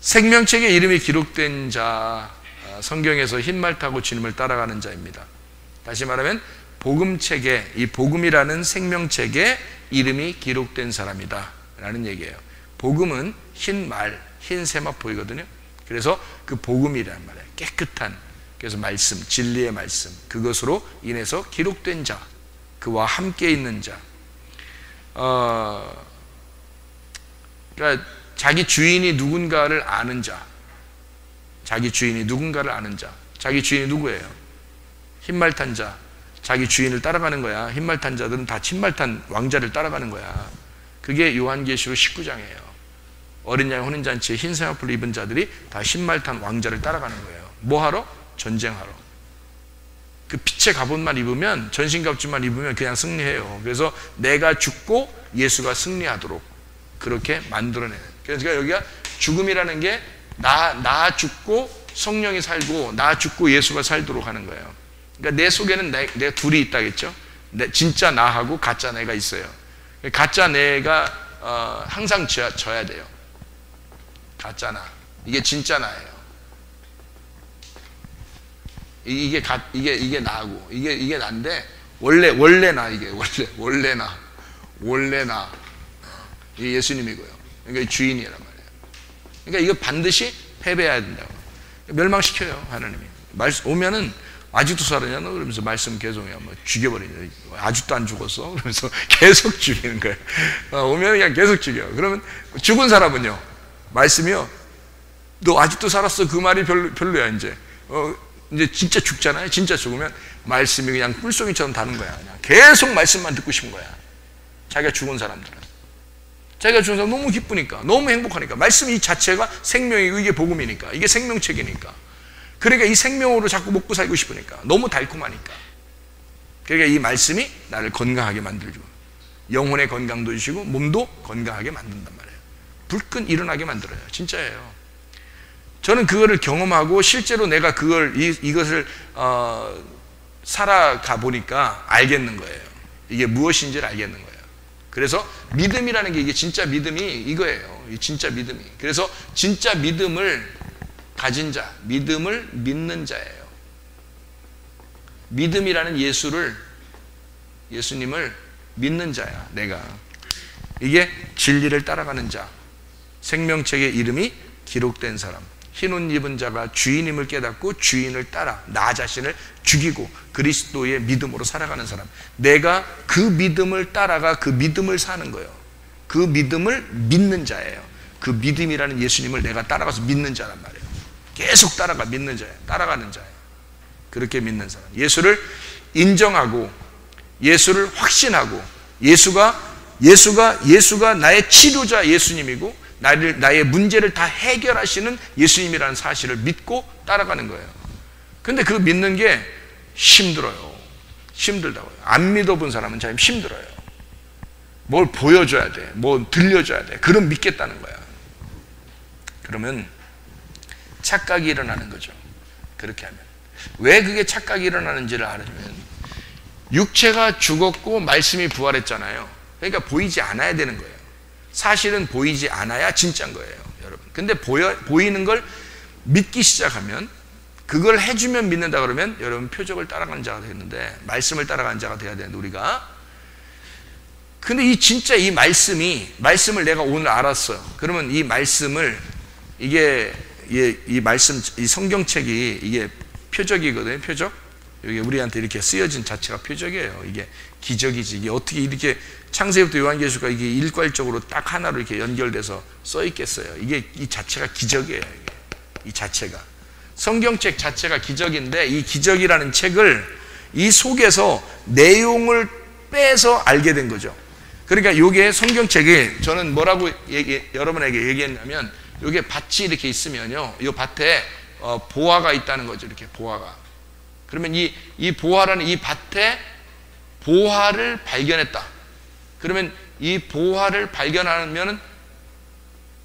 생명책에 이름이 기록된 자, 성경에서 흰말 타고 주님을 따라가는 자입니다. 다시 말하면 복음책에, 이 복음이라는 생명책에 이름이 기록된 사람이다 라는 얘기예요. 복음은 흰말, 흰 세마포이거든요. 그래서 그 복음이란 말이에요. 깨끗한, 그래서 말씀, 진리의 말씀, 그것으로 인해서 기록된 자, 그와 함께 있는 자. 그러니까 자기 주인이 누군가를 아는 자, 자기 주인이 누군가를 아는 자. 자기 주인이 누구예요? 흰말 탄 자. 자기 주인을 따라가는 거야. 흰말 탄 자들은 다 흰말 탄 왕자를 따라가는 거야. 그게 요한계시록 19장이에요. 어린 양 혼인잔치에 흰 세마포를 입은 자들이 다 흰말 탄 왕자를 따라가는 거예요. 뭐하러? 전쟁하러. 그 빛의 갑옷만 입으면, 전신갑주만 입으면 그냥 승리해요. 그래서 내가 죽고 예수가 승리하도록 그렇게 만들어내는. 그러니까 여기가 죽음이라는 게 나 죽고 성령이 살고, 나 죽고 예수가 살도록 하는 거예요. 그러니까 내 속에는 내 둘이 있다겠죠. 진짜 나하고 가짜 내가 있어요. 가짜 내가 항상 져야 돼요. 가짜 나. 이게 진짜 나예요. 이게 나고, 이게 나인데, 원래 나, 이게, 원래 나. 이게 예수님이고요. 그러니까 주인이란 말이에요. 그러니까 이거 반드시 패배해야 된다고. 멸망시켜요, 하나님이. 오면은, 아직도 살았냐? 너? 그러면서 말씀 계속, 뭐, 죽여버리냐? 아직도 안 죽었어? 그러면서 계속 죽이는 거예요. 오면 그냥 계속 죽여. 그러면 죽은 사람은요, 말씀이요, 너 아직도 살았어? 그 말이 별로야, 이제. 이제 진짜 죽잖아요. 진짜 죽으면 말씀이 그냥 꿀송이처럼 다는 거야. 그냥 계속 말씀만 듣고 싶은 거야. 자기가 죽은 사람들은. 자기가 죽은 사람 너무 기쁘니까, 너무 행복하니까. 말씀 이 자체가 생명이고 이게 복음이니까, 이게 생명책이니까. 그러니까 이 생명으로 자꾸 먹고 살고 싶으니까, 너무 달콤하니까. 그러니까 이 말씀이 나를 건강하게 만들죠. 영혼의 건강도 주시고 몸도 건강하게 만든단 말이에요. 불끈 일어나게 만들어요. 진짜예요. 저는 그거를 경험하고 실제로 내가 이것을 살아가 보니까 알겠는 거예요. 이게 무엇인지를 알겠는 거예요. 그래서 믿음이라는 게, 이게 진짜 믿음이 이거예요. 이 진짜 믿음이. 그래서 진짜 믿음을 가진 자, 믿음을 믿는 자예요. 믿음이라는 예수님을 믿는 자야, 내가. 이게 진리를 따라가는 자, 생명책의 이름이 기록된 사람. 흰옷 입은 자가 주인임을 깨닫고 주인을 따라 나 자신을 죽이고 그리스도의 믿음으로 살아가는 사람. 내가 그 믿음을 따라가 그 믿음을 사는 거예요. 그 믿음을 믿는 자예요. 그 믿음이라는 예수님을 내가 따라가서 믿는 자란 말이에요. 계속 따라가 믿는 자예요. 따라가는 자예요. 그렇게 믿는 사람. 예수를 인정하고 예수를 확신하고 예수가 나의 치료자 예수님이고 나의 문제를 다 해결하시는 예수님이라는 사실을 믿고 따라가는 거예요. 근데 그 믿는 게 힘들어요. 힘들다고요. 안 믿어본 사람은 참 힘들어요. 뭘 보여줘야 돼. 뭘 들려줘야 돼. 그럼 믿겠다는 거야. 그러면 착각이 일어나는 거죠. 그렇게 하면. 왜 그게 착각이 일어나는지를 알아주면, 육체가 죽었고 말씀이 부활했잖아요. 그러니까 보이지 않아야 되는 거예요. 사실은 보이지 않아야 진짜인 거예요, 여러분. 근데 보이는 걸 믿기 시작하면, 그걸 해주면 믿는다 그러면 여러분 표적을 따라가는 자가 되겠는데, 말씀을 따라가는 자가 돼야 되는데 우리가. 근데 진짜 이 말씀을 내가 오늘 알았어요. 그러면 이 말씀을, 이 말씀, 이 성경책이 이게 표적이거든요, 표적. 여기 우리한테 이렇게 쓰여진 자체가 표적이에요. 이게 기적이지. 이게 어떻게 이렇게 창세기부터 요한계시가 이게 일괄적으로 딱 하나로 이렇게 연결돼서 써 있겠어요. 이 자체가 기적이에요. 이 자체가. 성경책 자체가 기적인데, 이 기적이라는 책을 이 속에서 내용을 빼서 알게 된 거죠. 그러니까 이게 성경책이, 저는 뭐라고 여러분에게 얘기했냐면, 이게 밭이 이렇게 있으면요, 이 밭에 보화가 있다는 거죠. 이렇게 보화가. 그러면 이 보화라는 이 밭에 보화를 발견했다. 그러면 이 보화를 발견하면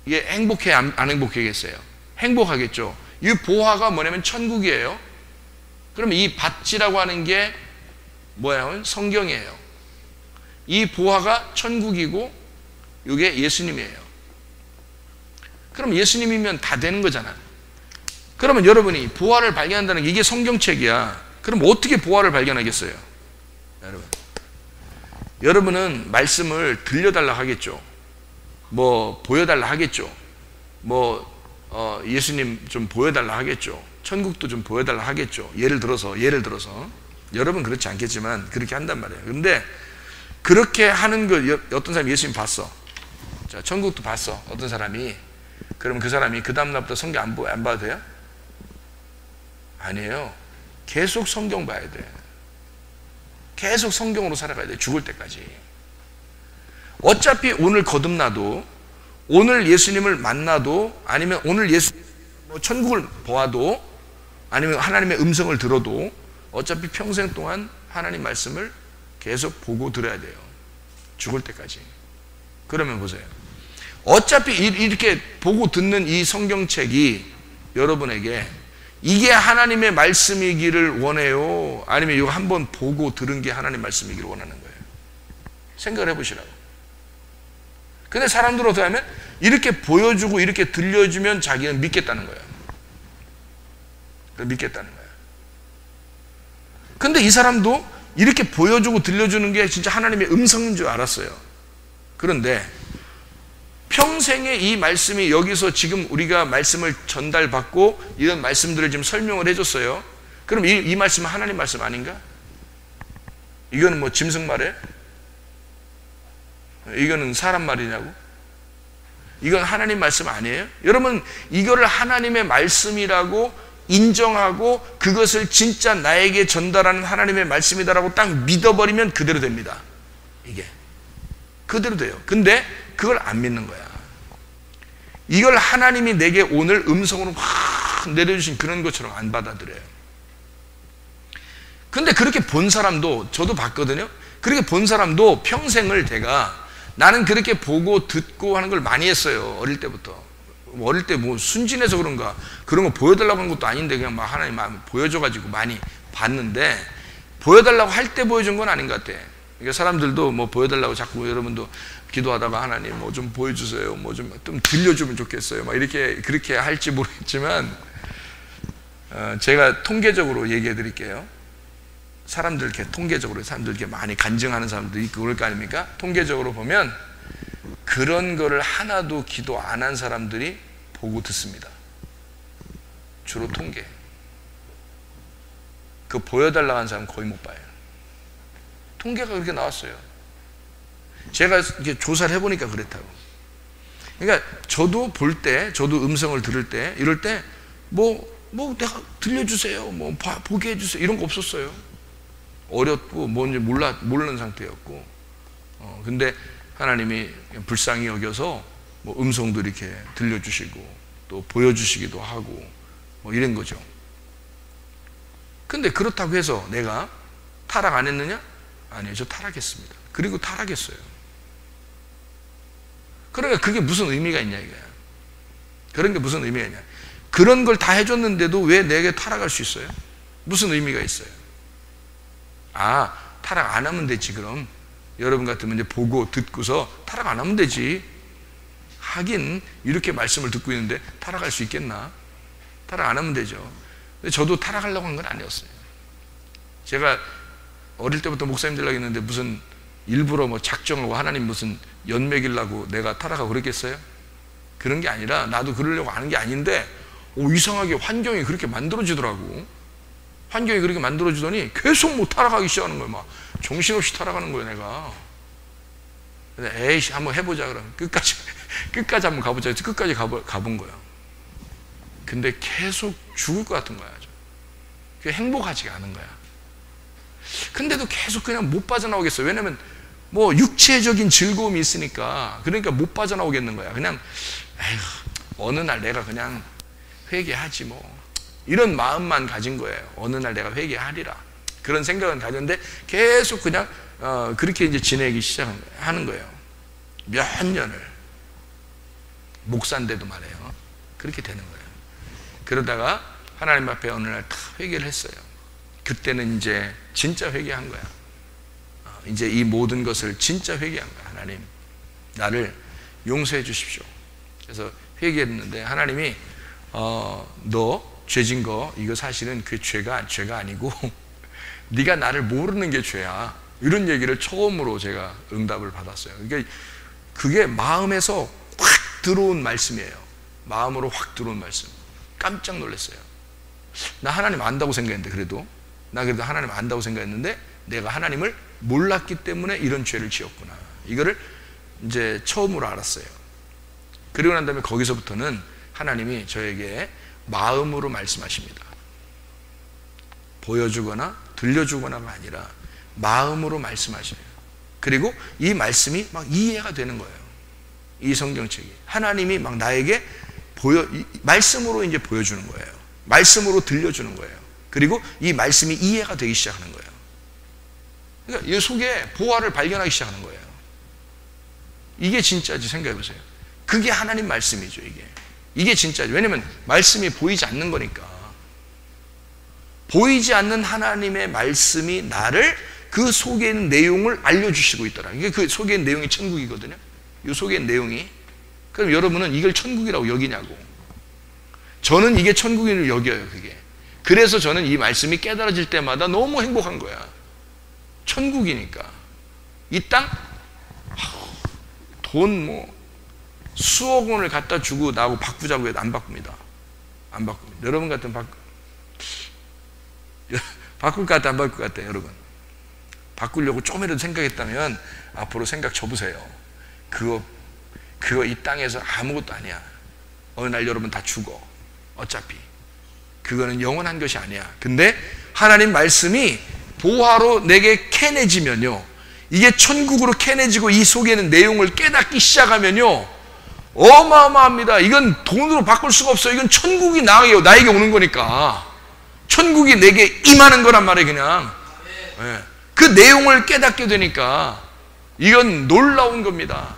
이게 행복해, 안 행복하겠어요? 행복하겠죠. 이 보화가 뭐냐면 천국이에요. 그러면 이 밭이라고 하는 게 뭐예요? 성경이에요. 이 보화가 천국이고 이게 예수님이에요. 그럼 예수님이면 다 되는 거잖아. 그러면 여러분이 보화를 발견한다는 게 이게 성경책이야. 그럼 어떻게 보화를 발견하겠어요? 여러분은 말씀을 들려달라 하겠죠. 뭐 보여달라 하겠죠. 예수님 좀 보여달라 하겠죠. 천국도 좀 보여달라 하겠죠. 예를 들어서 여러분 그렇지 않겠지만 그렇게 한단 말이에요. 근데 그렇게 하는 거 어떤 사람이 예수님 봤어. 자, 천국도 봤어. 어떤 사람이. 그러면 그 사람이 그 다음날부터 성경 안 봐도 돼요? 아니에요. 계속 성경 봐야 돼. 계속 성경으로 살아가야 돼. 죽을 때까지. 어차피 오늘 거듭나도, 오늘 예수님을 만나도, 아니면 오늘 천국을 보아도, 아니면 하나님의 음성을 들어도 어차피 평생 동안 하나님 말씀을 계속 보고 들어야 돼요. 죽을 때까지. 그러면 보세요. 어차피 이렇게 보고 듣는 이 성경책이 여러분에게 이게 하나님의 말씀이기를 원해요? 아니면 이거 한번 보고 들은 게 하나님 말씀이기를 원하는 거예요? 생각을 해보시라고. 근데 사람들은 어떻게 하면 이렇게 보여주고 이렇게 들려주면 자기는 믿겠다는 거예요. 믿겠다는 거예요. 근데 이 사람도 이렇게 보여주고 들려주는 게 진짜 하나님의 음성인 줄 알았어요. 그런데 평생에 이 말씀이 여기서 지금 우리가 말씀을 전달받고 이런 말씀들을 지금 설명을 해줬어요. 그럼 이 말씀은 하나님 말씀 아닌가? 이거는 뭐 짐승 말이에요? 이거는 사람 말이냐고? 이건 하나님 말씀 아니에요? 여러분, 이거를 하나님의 말씀이라고 인정하고 그것을 진짜 나에게 전달하는 하나님의 말씀이다라고 딱 믿어버리면 그대로 됩니다. 이게 그대로 돼요. 근데 그걸 안 믿는 거야. 이걸 하나님이 내게 오늘 음성으로 확 내려주신 그런 것처럼 안 받아들여요. 근데 그렇게 본 사람도, 저도 봤거든요. 그렇게 본 사람도 평생을 나는 그렇게 보고 듣고 하는 걸 많이 했어요. 어릴 때부터. 어릴 때 뭐 순진해서 그런가, 그런 거 보여달라고 한 것도 아닌데 그냥 막 하나님 마음에 보여줘가지고 많이 봤는데, 보여달라고 할 때 보여준 건 아닌 것 같아. 그러니까 사람들도 뭐 보여달라고 자꾸 여러분도 기도하다가 하나님 뭐 좀 보여주세요, 뭐 좀 들려주면 좋겠어요, 막 이렇게 그렇게 할지 모르겠지만, 제가 통계적으로 얘기해 드릴게요. 사람들 이렇게 많이 간증하는 사람도 있고 그럴 거 아닙니까? 통계적으로 보면 그런 거를 하나도 기도 안 한 사람들이 보고 듣습니다. 주로 통계. 그 보여달라고 한 사람 거의 못 봐요. 통계가 그렇게 나왔어요. 제가 이렇게 조사를 해보니까 그렇다고. 그러니까 저도 볼 때, 저도 음성을 들을 때, 이럴 때 뭐 내가 들려주세요, 뭐 보게 해주세요, 이런 거 없었어요. 어렸고 뭔지 모르는 상태였고. 근데 하나님이 불쌍히 여겨서 뭐 음성도 이렇게 들려주시고 또 보여주시기도 하고 뭐 이런 거죠. 근데 그렇다고 해서 내가 타락 안 했느냐? 아니요, 저 타락했습니다. 그리고 타락했어요. 그러니까 그게 무슨 의미가 있냐 이거야. 그런 게 무슨 의미가 있냐. 그런 걸 다 해줬는데도 왜 내게 타락할 수 있어요? 무슨 의미가 있어요? 아, 타락 안 하면 되지. 그럼 여러분 같으면 이제 보고 듣고서 타락 안 하면 되지. 하긴 이렇게 말씀을 듣고 있는데 타락할 수 있겠나? 타락 안 하면 되죠. 근데 저도 타락하려고 한 건 아니었어요. 제가 어릴 때부터 목사님 되려고 했는데 무슨 일부러 뭐 작정하고 하나님 무슨 연맥이려고 내가 타락하고 그랬겠어요? 그런 게 아니라, 나도 그러려고 하는 게 아닌데 이상하게 환경이 그렇게 만들어지더라고. 환경이 그렇게 만들어지더니 계속 뭐 타락하기 시작하는 거예요. 막 정신없이 타락하는 거예요, 내가. 근데 에이씨, 한번 해보자. 그러면 끝까지 한번 가보자. 끝까지 가본 거야. 근데 계속 죽을 것 같은 거야. 그게 행복하지가 않은 거야. 근데도 계속 그냥 못 빠져나오겠어요. 왜냐면 뭐 육체적인 즐거움이 있으니까. 그러니까 못 빠져나오겠는 거야. 그냥 에휴, 어느 날 내가 그냥 회개하지 뭐, 이런 마음만 가진 거예요. 어느 날 내가 회개하리라, 그런 생각은 가졌는데 계속 그냥 그렇게 이제 지내기 시작하는 거예요. 몇 년을. 목사인데도 말이에요. 그렇게 되는 거예요. 그러다가 하나님 앞에 어느 날 다 회개를 했어요. 그때는 이제 진짜 회개한 거야. 이제 이 모든 것을 진짜 회개한 거야. 하나님, 나를 용서해 주십시오. 그래서 회개했는데 하나님이 너 죄진 거 이거 사실은 그 죄가 아니고 네가 나를 모르는 게 죄야. 이런 얘기를 처음으로 제가 응답을 받았어요. 그러니까 그게 마음에서 확 들어온 말씀이에요. 마음으로 확 들어온 말씀. 깜짝 놀랐어요. 나 하나님 안다고 생각했는데 나 그래도 하나님 안다고 생각했는데 내가 하나님을 몰랐기 때문에 이런 죄를 지었구나. 이거를 이제 처음으로 알았어요. 그리고 난 다음에 거기서부터는 하나님이 저에게 마음으로 말씀하십니다. 보여주거나 들려주거나가 아니라 마음으로 말씀하셔요. 그리고 이 말씀이 막 이해가 되는 거예요. 이 성경책이 하나님이 막 나에게 말씀으로 이제 보여주는 거예요. 말씀으로 들려주는 거예요. 그리고 이 말씀이 이해가 되기 시작하는 거예요. 그러니까 이 속에 보화를 발견하기 시작하는 거예요. 이게 진짜지. 생각해 보세요. 그게 하나님 말씀이죠. 이게 진짜죠. 왜냐면 말씀이 보이지 않는 거니까. 보이지 않는 하나님의 말씀이 나를 그 속에 있는 내용을 알려주시고 있더라. 이게 그 속에 있는 내용이 천국이거든요. 이 속에 있는 내용이. 그럼 여러분은 이걸 천국이라고 여기냐고. 저는 이게 천국인을 여겨요. 그게. 그래서 저는 이 말씀이 깨달아질 때마다 너무 행복한 거야. 천국이니까. 이 땅 돈 수억 원을 갖다 주고 나하고 바꾸자고 해도 안 바꿉니다. 안 바꿉니다. 여러분 같으면 바꿀 것 같아, 안 바꿀 것 같아요, 여러분? 바꾸려고 조금이라도 생각했다면 앞으로 생각 접으세요. 그거 이 땅에서 아무것도 아니야. 어느 날 여러분 다 죽어. 어차피 그거는 영원한 것이 아니야. 근데 하나님 말씀이 보화로 내게 캐내지면요, 이게 천국으로 캐내지고 이 속에는 내용을 깨닫기 시작하면요, 어마어마합니다. 이건 돈으로 바꿀 수가 없어요. 이건 천국이 나에게 오는 거니까. 천국이 내게 임하는 거란 말이에요. 그냥 네. 그 내용을 깨닫게 되니까 이건 놀라운 겁니다.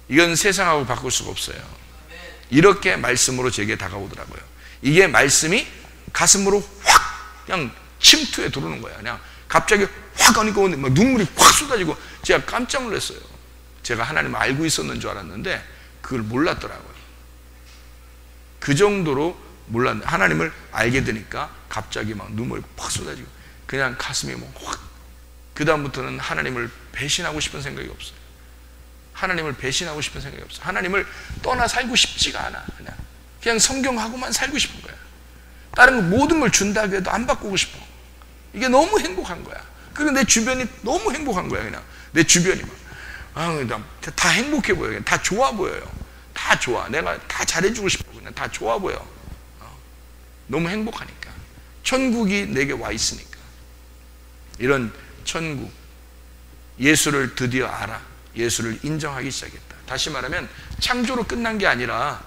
이건 세상하고 바꿀 수가 없어요. 이렇게 말씀으로 제게 다가오더라고요. 이게 말씀이 가슴으로 확 그냥 침투해 들어오는 거예요. 그냥 갑자기 확 하니까 막 눈물이 확 쏟아지고 제가 깜짝 놀랐어요. 제가 하나님을 알고 있었는 줄 알았는데 그걸 몰랐더라고요. 그 정도로 몰랐는데 하나님을 알게 되니까 갑자기 막 눈물이 확 쏟아지고 그냥 가슴이 뭐 확. 그 다음부터는 하나님을 배신하고 싶은 생각이 없어요. 하나님을 배신하고 싶은 생각이 없어요. 하나님을 떠나 살고 싶지가 않아. 그냥 성경하고만 살고 싶은 거야. 다른 모든 걸 준다고 해도 안 바꾸고 싶어. 이게 너무 행복한 거야. 그리고 내 주변이 너무 행복한 거야. 그냥 내 주변이 다 행복해 보여요. 다 좋아 보여요. 다 좋아. 내가 다 잘해주고 싶어. 그냥 다 좋아 보여. 너무 행복하니까. 천국이 내게 와 있으니까. 이런 천국, 예수를 드디어 알아. 예수를 인정하기 시작했다. 다시 말하면 창조로 끝난 게 아니라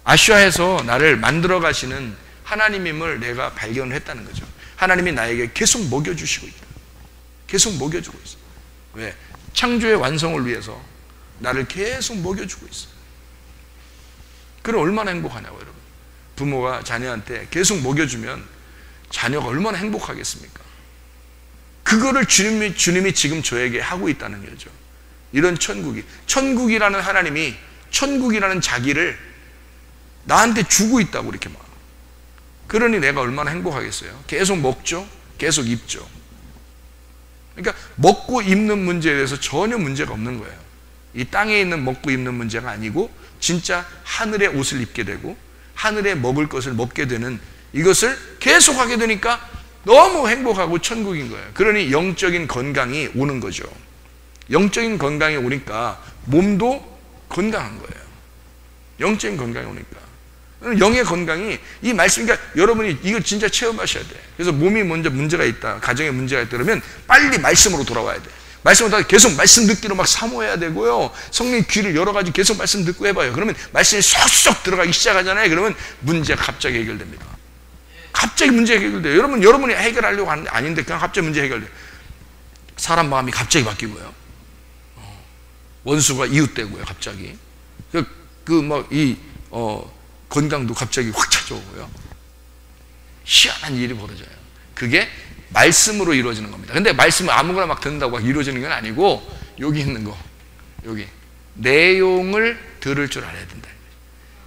아시아에서 나를 만들어 가시는 하나님임을 내가 발견을 했다는 거죠. 하나님이 나에게 계속 먹여주시고 있다. 계속 먹여주고 있어. 왜? 창조의 완성을 위해서 나를 계속 먹여주고 있어. 그럼 얼마나 행복하냐고, 여러분. 부모가 자녀한테 계속 먹여주면 자녀가 얼마나 행복하겠습니까? 그거를 주님이 지금 저에게 하고 있다는 거죠. 이런 천국이라는 하나님이 천국이라는 자기를 나한테 주고 있다고 이렇게 막. 그러니 내가 얼마나 행복하겠어요. 계속 먹죠. 계속 입죠. 그러니까 먹고 입는 문제에 대해서 전혀 문제가 없는 거예요. 이 땅에 있는 먹고 입는 문제가 아니고 진짜 하늘의 옷을 입게 되고 하늘에 먹을 것을 먹게 되는 이것을 계속하게 되니까 너무 행복하고 천국인 거예요. 그러니 영적인 건강이 오는 거죠. 영적인 건강이 오니까 몸도 건강한 거예요. 영적인 건강이 오니까. 영의 건강이 이 말씀, 그러니까 여러분이 이거 진짜 체험하셔야 돼. 그래서 몸이 먼저 문제가 있다, 가정에 문제가 있다 그러면 빨리 말씀으로 돌아와야 돼. 말씀으로 계속 말씀 듣기로 막 사모해야 되고요. 성령 귀를 여러 가지 계속 말씀 듣고 해봐요. 그러면 말씀이 쏙쏙 들어가기 시작하잖아요. 그러면 문제가 갑자기 해결됩니다. 갑자기 문제가 해결돼요. 여러분이 해결하려고 하는 게 아닌데 그냥 갑자기 문제 해결돼요. 사람 마음이 갑자기 바뀌고요. 원수가 이웃되고요. 갑자기 건강도 갑자기 확 찾아오고요. 희한한 일이 벌어져요. 그게 말씀으로 이루어지는 겁니다. 근데 말씀을 아무거나 막 듣는다고 막 이루어지는 건 아니고 여기 있는 거, 여기 내용을 들을 줄 알아야 된다.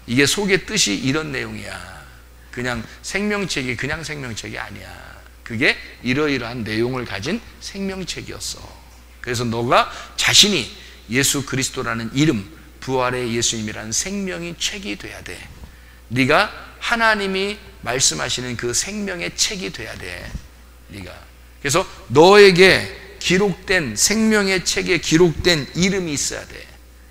이게 속의 뜻이 이런 내용이야. 그냥 생명책이 그냥 생명책이 아니야. 그게 이러이러한 내용을 가진 생명책이었어. 그래서 너가 자신이 예수 그리스도라는 이름, 부활의 예수님이라는 생명의 책이 돼야 돼. 네가 하나님이 말씀하시는 그 생명의 책이 돼야 돼. 네가. 그래서 너에게 기록된 생명의 책에 기록된 이름이 있어야 돼.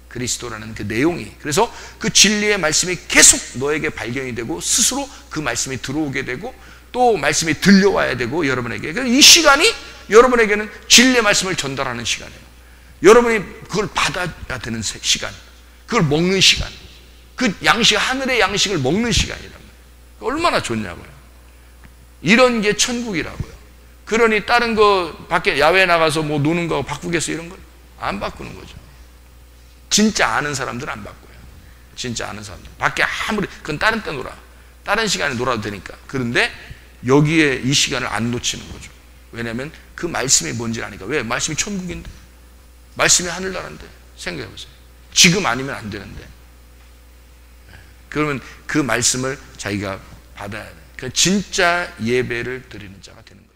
그리스도라는 그 내용이. 그래서 그 진리의 말씀이 계속 너에게 발견이 되고 스스로 그 말씀이 들어오게 되고 또 말씀이 들려와야 되고 여러분에게. 이 시간이 여러분에게는 진리의 말씀을 전달하는 시간이에요. 여러분이 그걸 받아야 되는 시간, 그걸 먹는 시간, 그 양식, 하늘의 양식을 먹는 시간이란 말이에요. 얼마나 좋냐고요. 이런 게 천국이라고요. 그러니 다른 거 밖에 야외에 나가서 뭐 노는 거 바꾸겠어? 이런 걸 안 바꾸는 거죠. 진짜 아는 사람들은 안 바꿔요. 진짜 아는 사람들 밖에 아무리 그건 다른 때 놀아, 다른 시간에 놀아도 되니까. 그런데 여기에 이 시간을 안 놓치는 거죠. 왜냐하면 그 말씀이 뭔지 아니까. 왜? 말씀이 천국인데, 말씀이 하늘나라인데. 생각해 보세요. 지금 아니면 안 되는데. 그러면 그 말씀을 자기가 받아야 돼. 그 진짜 예배를 드리는 자가 되는 거예요.